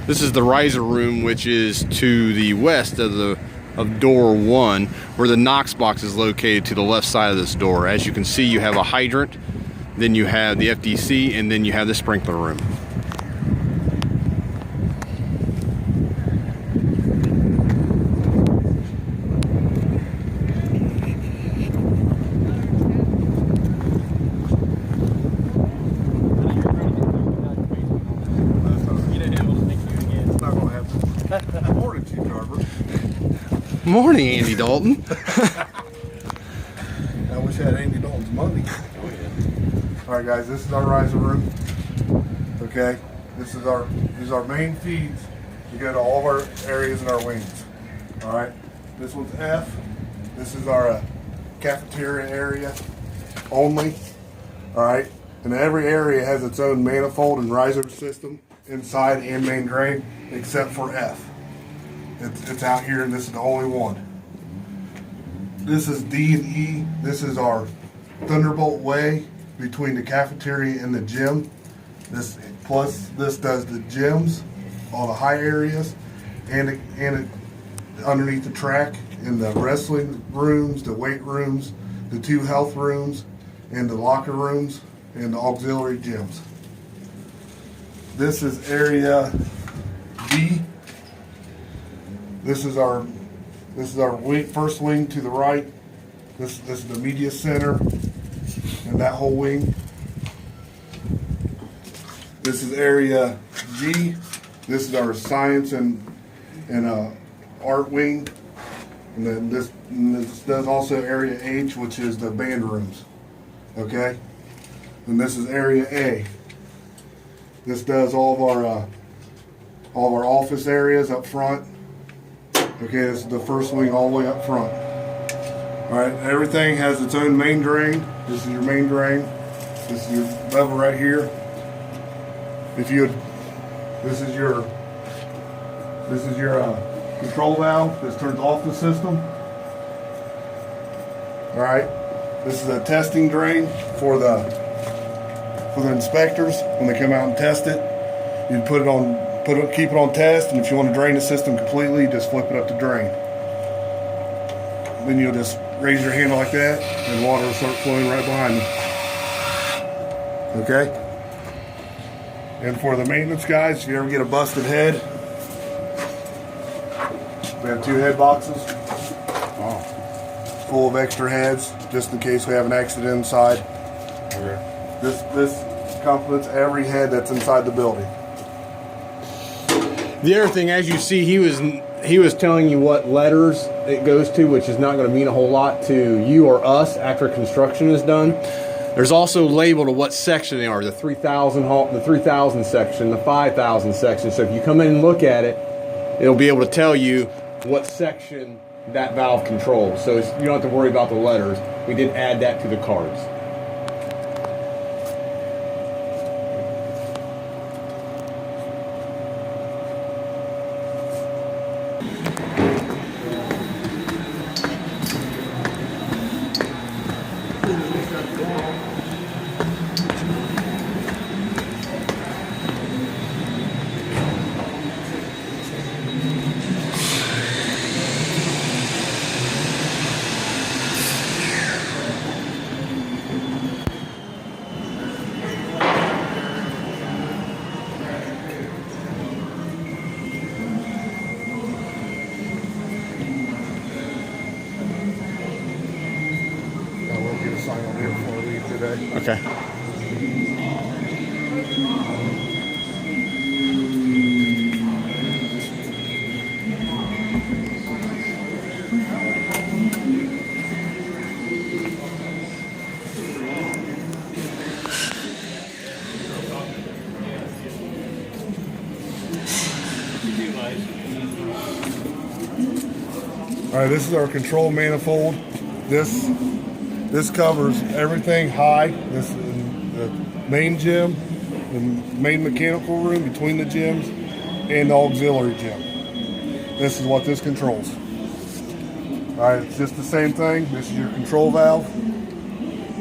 This is the riser room, which is to the west of door 1, where the Knox box is located to the left side of this door. As you can see, you have a hydrant, then you have the FDC, and then you have the sprinkler room. Morning, Andy Dalton. I wish I had Andy Dalton's money. Alright guys, this is our riser room. Okay, these are our main feeds to go to all of our areas and our wings. Alright, this one's F. This is our cafeteria area only. Alright, and every area has its own manifold and riser system inside and main drain except for F. It's out here, and this is the only one. This is D and E. This is our Thunderbolt way between the cafeteria and the gym. This does the gyms, all the high areas, and underneath the track in the wrestling rooms, the weight rooms, the 2 health rooms, and the locker rooms, and the auxiliary gyms. This is area D. This is our first wing to the right. This is the media center and that whole wing. This is area G. This is our science and art wing. And then this does also area H, which is the band rooms. Okay. And this is area A. This does all of our office areas up front. Okay, this is the first wing all the way up front. Alright, everything has its own main drain. This is your main drain. This is your lever right here. This is your control valve. This turns off the system. Alright, this is a testing drain for the inspectors when they come out and test it. You keep it on test, and if you want to drain the system completely, just flip it up to drain. Then you'll just raise your hand like that, and water will start flowing right behind you. Okay? And for the maintenance guys, if you ever get a busted head, we have 2 head boxes full of extra heads, just in case we have an accident inside. Okay. This complements every head that's inside the building. The other thing, as you see, he was telling you what letters it goes to, which is not going to mean a whole lot to you or us after construction is done. There's also labeled what section they are: the 3000 section, the 5000 section. So if you come in and look at it, it'll be able to tell you what section that valve controls. So you don't have to worry about the letters. We did add that to the cards. Okay. All right, this is our control manifold. This covers everything high. This is the main gym, the main mechanical room between the gyms, and the auxiliary gym. This is what this controls. All right, it's just the same thing. This is your control valve,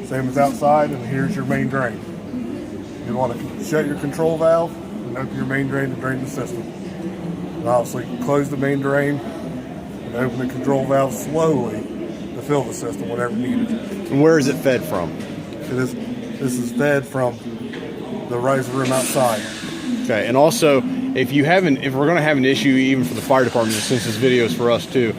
same as outside, and here's your main drain. You want to shut your control valve and open your main drain to drain the system. And obviously close the main drain and open the control valve slowly to fill the system whenever needed. And where is it fed from? This is fed from the riser room outside. Okay, and also if we're going to have an issue even for the fire department, since this video is for us too,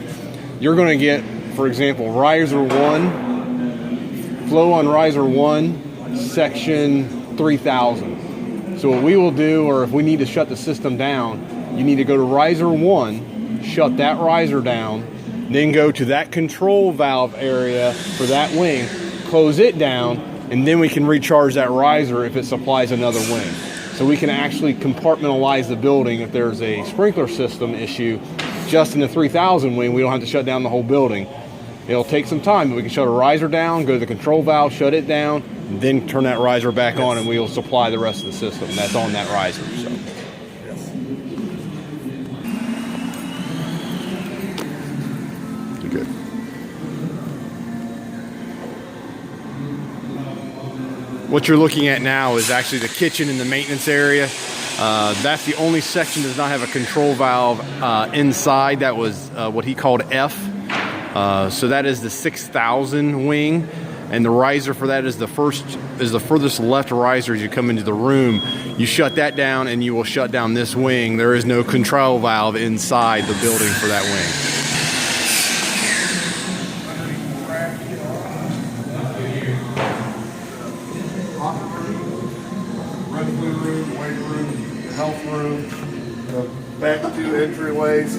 you're going to get, for example, riser 1, flow on riser 1, section 3000. So what we will do, or if we need to shut the system down, you need to go to riser 1, shut that riser down, then go to that control valve area for that wing, close it down, and then we can recharge that riser if it supplies another wing. So we can actually compartmentalize the building. If there's a sprinkler system issue just in the 3000 wing, we don't have to shut down the whole building. It'll take some time, but we can shut a riser down, go to the control valve, shut it down, and then turn that riser back on, and we'll supply the rest of the system that's on that riser. So. Yes. You're good. What you're looking at now is actually the kitchen and the maintenance area. That's the only section that does not have a control valve inside. That was what he called F. So that is the 6000 wing, and the riser for that is the furthest left riser as you come into the room. You shut that down, and you will shut down this wing. There is no control valve inside the building for that wing. Health room, the back two entryways.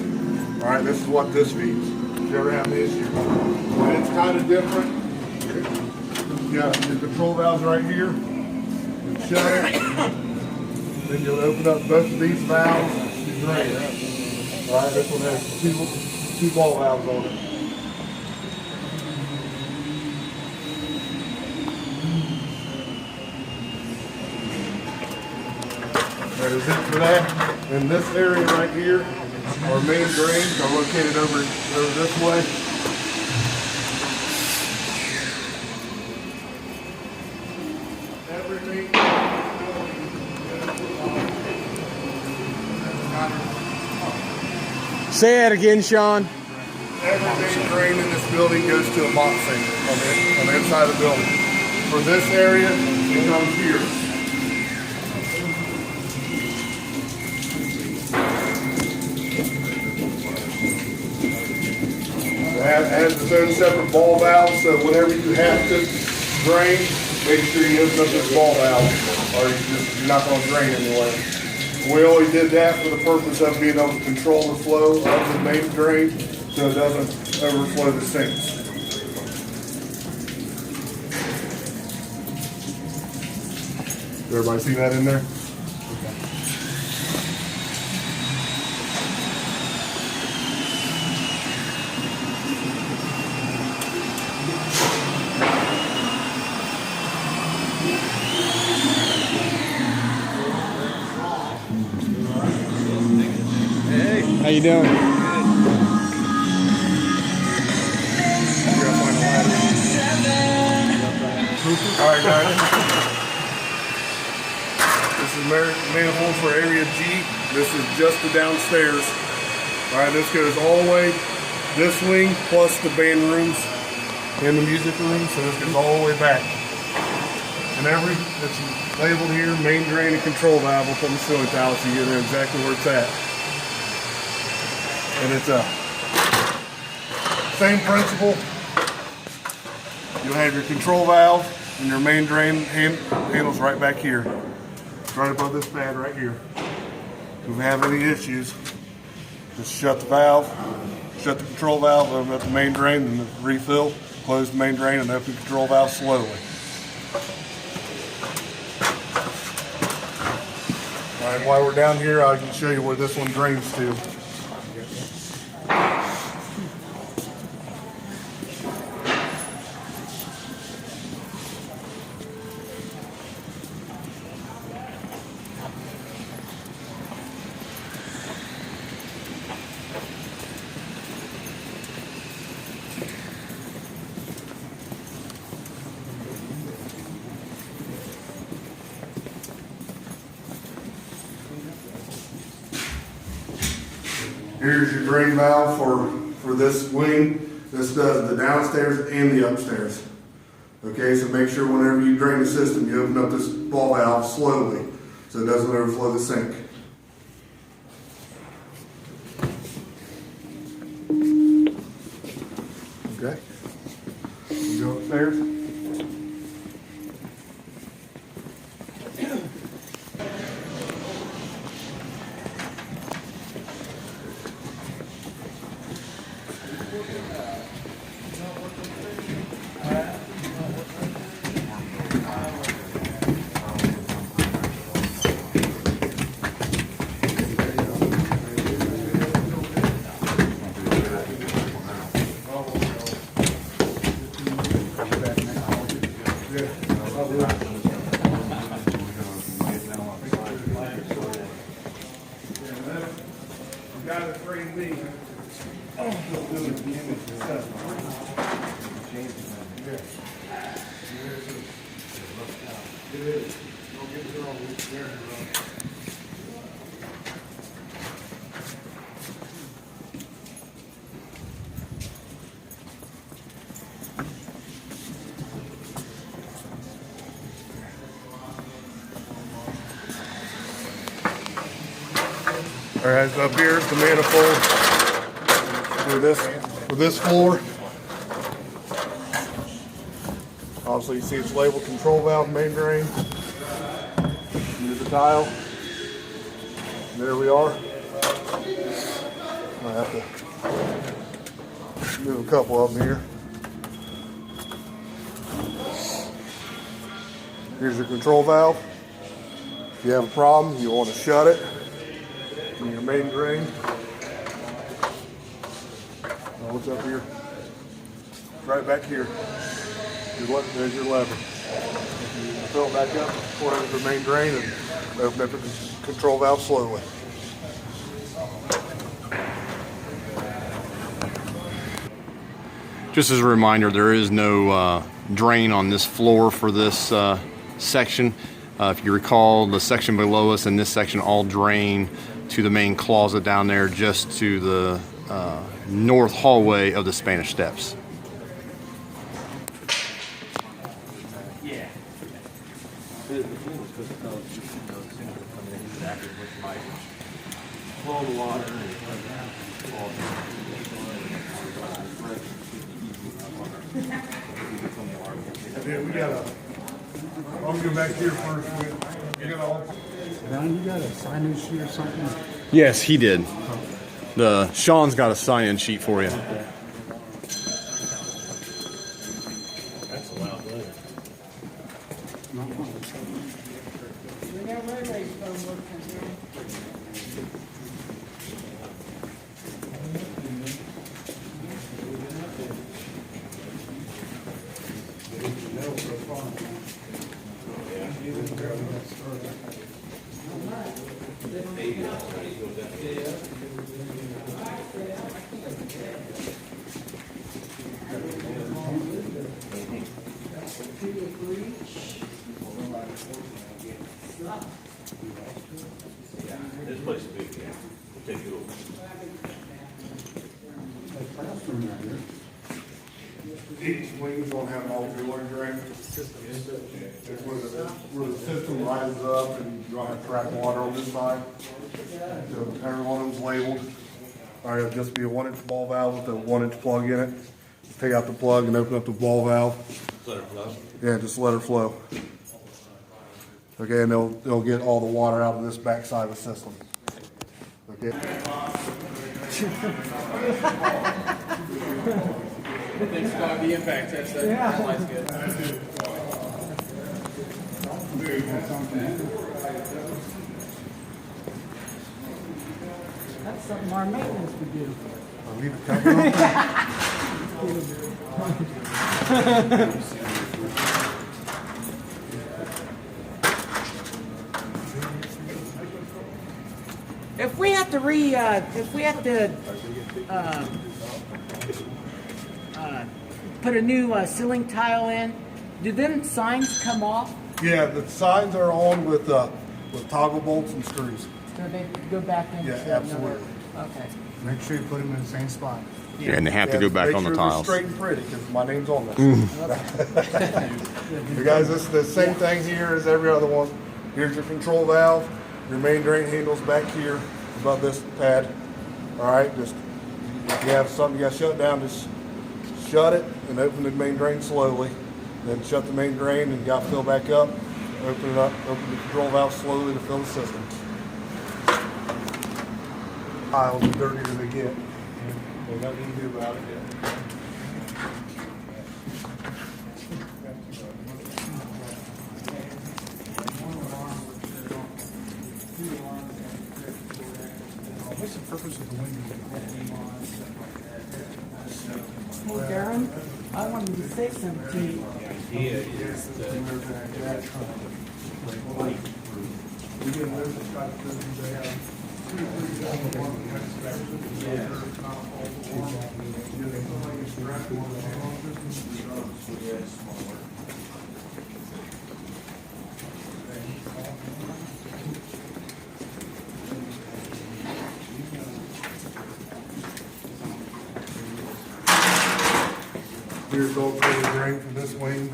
All right, this is what this feeds. If you ever have an issue, and it's kind of different. You got your control valves right here. You shut it. Then you'll open up both of these valves to drain. All right, this one has two ball valves on it. That is it for that. In this area right here, our main drains are located over this way. Everything. Say that again, Sean. Every main drain in this building goes to a box sink on the inside of the building. For this area, it comes here. It has its own separate ball valve, so whenever you have to drain, make sure you open up this ball valve, or you're not going to drain anywhere. We only did that for the purpose of being able to control the flow of the main drain so it doesn't overflow the sinks. Did everybody see that in there? How you doing? Alright guys, this is manifold for area G. This is just the downstairs. Alright, this goes all the way, this wing plus the band rooms and the music room, so this goes all the way back. And it's labeled here, main drain and control valve up on the ceiling tile, so you know exactly where it's at. And it's same principle. You'll have your control valve and your main drain handles right back here. It's right above this pad right here. If we have any issues, just shut the valve, shut the control valve, open up the main drain and refill, close the main drain and open the control valve slowly. All right, while we're down here, I can show you where this one drains to. Here's your drain valve for this wing. This does the downstairs and the upstairs. Okay, so make sure whenever you drain the system, you open up this ball valve slowly so it doesn't overflow the sink. Okay, you go upstairs. All right, so up here is the manifold for this floor. Obviously, you see it's labeled control valve, main drain. Here's the tile. And there we are. I have to move a couple of them here. Here's your control valve. If you have a problem, you want to shut it. And your main drain. Now what's up here? Right back here. There's your lever. Fill it back up, pour it into the main drain, and open up the control valve slowly. Just as a reminder, there is no drain on this floor for this section. If you recall, the section below us and this section all drain to the main closet down there, just to the north hallway of the Spanish Steps. And then we got I'll go back here first. Don, you got a sign-in sheet or something? Yes, he did. Sean's got a sign-in sheet for you. That's a loud letter. This place is big, yeah. We'll take it over. Each wing's gonna have an auxiliary drain. It's where the system rises up and you're gonna have track water on this side. So every one of them's labeled. All right, it'll just be a 1-inch ball valve with a 1-inch plug in it. Take out the plug and open up the ball valve. Let it flow. Yeah, just let her flow. Okay, and they'll get all the water out of this back side of the system. Okay. Thanks for the impact test. That light's good. That's something our maintenance would do. I'll leave it covered. If we have to put a new ceiling tile in, do them signs come off? Yeah, the signs are on with toggle bolts and screws. So they go back in? Yeah, so no- absolutely. Okay. Make sure you put them in the same spot. Yeah, and they have to go back on the tiles. Straight and pretty, because my name's on this. You guys, this is the same thing here as every other one. Here's your control valve. Your main drain handle's back here above this pad. All right, just if you have something you got to shut down, just shut it and open the main drain slowly. Then shut the main drain and you got to fill back up. Open it up, open the control valve slowly to fill the system. Tiles, the dirtier they get. There's nothing you can do about it yet. What's the purpose of the window? Hey, Darren, I wanted to say something to you. Here's the old clear drain for this wing.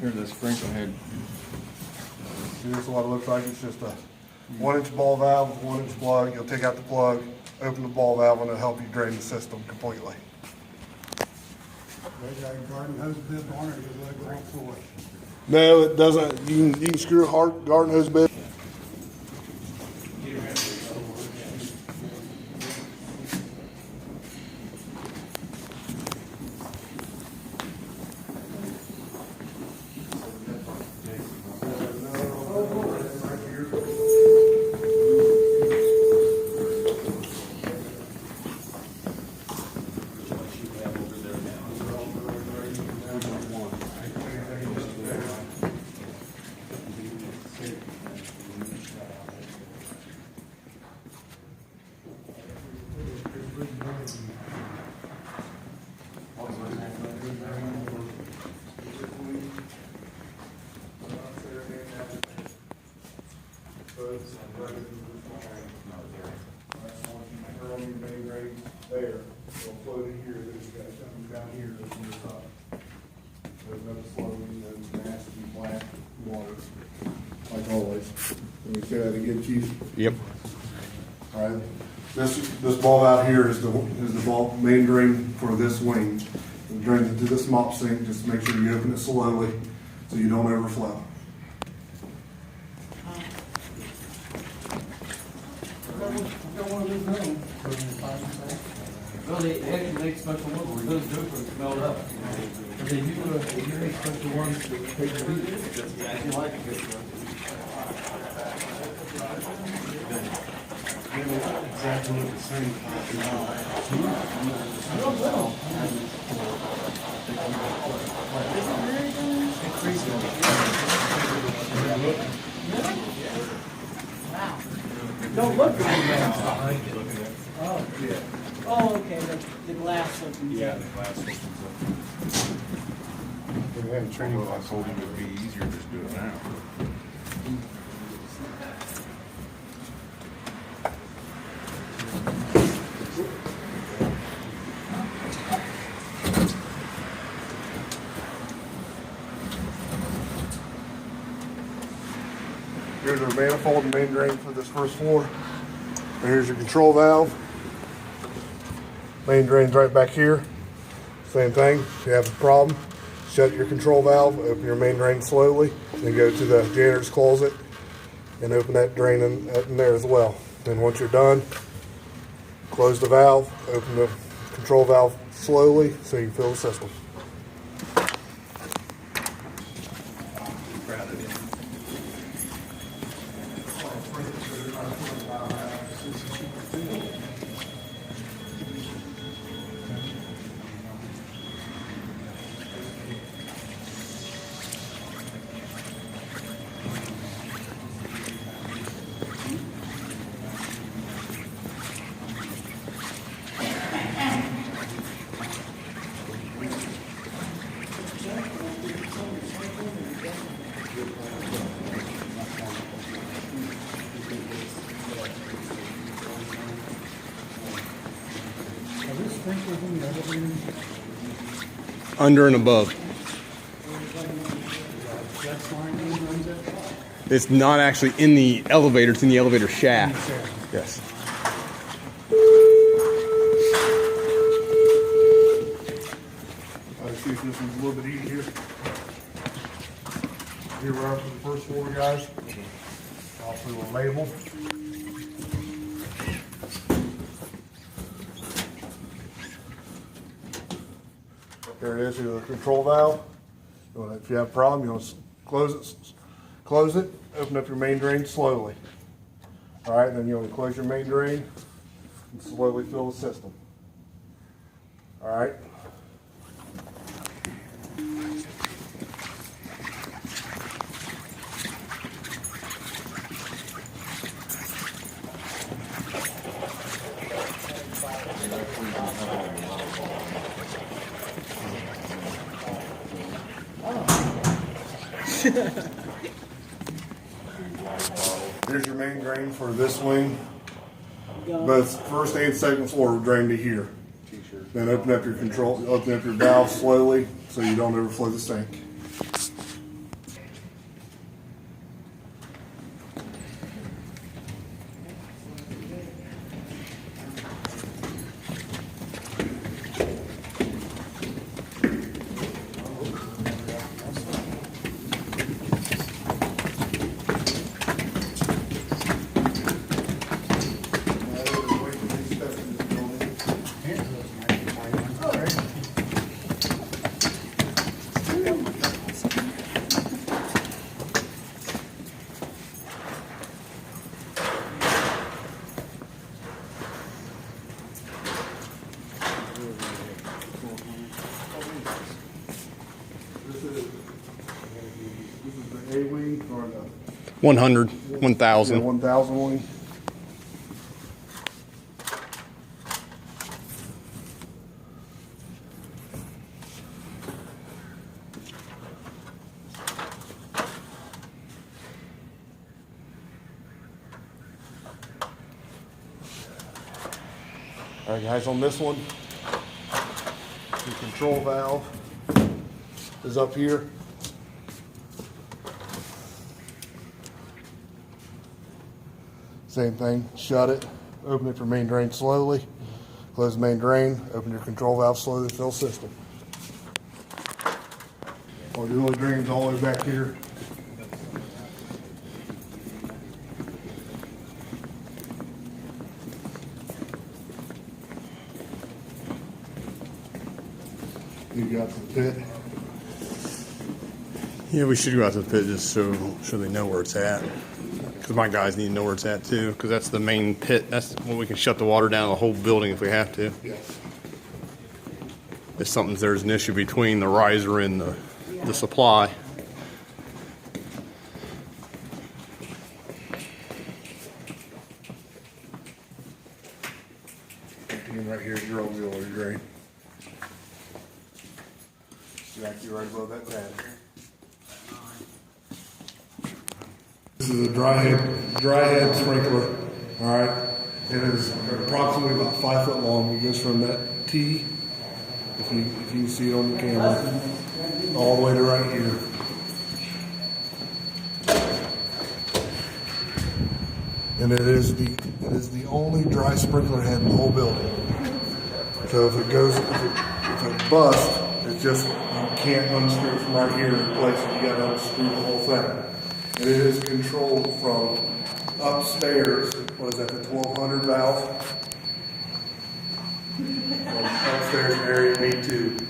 Here's the sprinkler head. This is what it looks like. It's just a 1-inch ball valve with 1-inch plug. You'll take out the plug, open the ball valve, and it'll help you drain the system completely. They got a garden hose bib on it, it's like right floor. No, it doesn't. You can screw a hard garden hose bit. There, it'll float in here, then you got something down here that's in the top. There's no slowing, there's nasty black water, like always. Let me say that again, Chief. Yep. All right, this ball out here is the ball main drain for this wing. It drains into this mop sink. Just make sure you open it slowly so you don't overflow. Well, they actually make special ones where those gophers smelled up. But they do make special ones to take the heat. I like it. Exactly the same. Wow. Don't look very bad. Oh. Oh, okay, the glass opens. Yeah, the glass opens up. If we had a training class, I told him it'd be easier just do it now. Here's our manifold and main drain for this first floor. And here's your control valve. Main drain's right back here. Same thing. If you have a problem, shut your control valve, open your main drain slowly, then go to the janitor's closet and open that drain in there as well. Then once you're done, close the valve, open the control valve slowly so you can fill the system. Under and above. It's not actually in the elevator, it's in the elevator shaft. Yes. Let's see if this one's a little bit easier. Here we're up to the first floor, guys. Also a label. There it is, here's the control valve. If you have a problem, you want to close it, open up your main drain slowly. All right, then you want to close your main drain and slowly fill the system. All right. Here's your main drain for this wing. Both first and second floor will drain to here. Then open up your valve slowly so you don't overflow the sink. This is the A wing or the 100, 1,000. 1,000 wing. All right, guys, on this one, the control valve is up here. Same thing, shut it, open up your main drain slowly, close the main drain, open your control valve slowly, fill system. Or the only drain's all the way back here. You got the pit. Yeah, we should go out to the pit just so they know where it's at. Because my guys need to know where it's at too, because that's the main pit. That's when we can shut the water down the whole building if we have to. Yes. If there's an issue between the riser and the supply. And right here is your auxiliary drain. Exactly right above that pad. This is a dry head sprinkler. All right, it is approximately about 5 foot long. It goes from that T, if you can see it on the camera, all the way to right here. And it is the only dry sprinkler head in the whole building. So if it busts, it's just you can't unscrew it from right here and replace it. You got to unscrew the whole thing. And it is controlled from upstairs. What is that? The 1200 valve. From upstairs in area B2.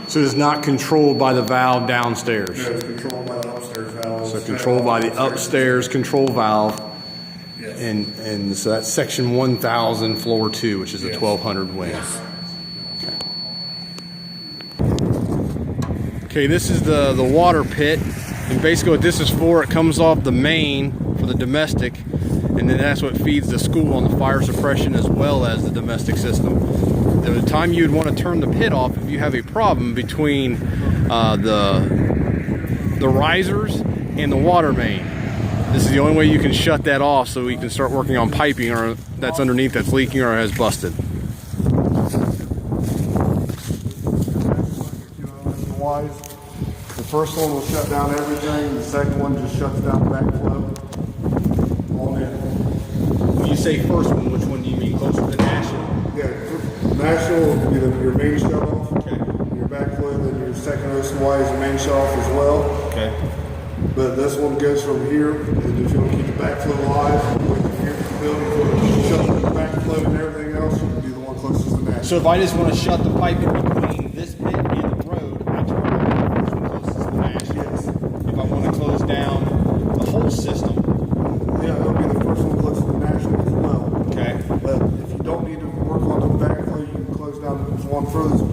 So it's not controlled by the valve downstairs. No, it's controlled by the upstairs valve. So controlled by the upstairs control valve. Yes. And so that's section 1,000, floor 2, which is a Yes. 1,200 wing. Okay, this is the water pit, and basically what this is for, it comes off the main for the domestic, and then that's what feeds the school on the fire suppression as well as the domestic system. The time you'd want to turn the pit off if you have a problem between the risers and the water main. This is the only way you can shut that off so we can start working on piping or that's underneath that's leaking or has busted. Wise. The first one will shut down everything. The second one just shuts down the backflow. On it. When you say first one, which one do you mean? Closer to national? Yeah, national will be your main shut off. Okay. Your backflow, then your second OCY is your main shut off as well. Okay. But this one goes from here, and if you want to keep the backflow alive, when you're here building for shut the backflow and everything else, you can do the one closest to national. So if I just want to shut the pipe in between this pit and the road, I turn on the first one closest to national. Yes. If I want to close down the whole system, Yeah, that'll be the first one closest to national as well. okay. But if you don't need to work on the backflow, you can close down the one furthest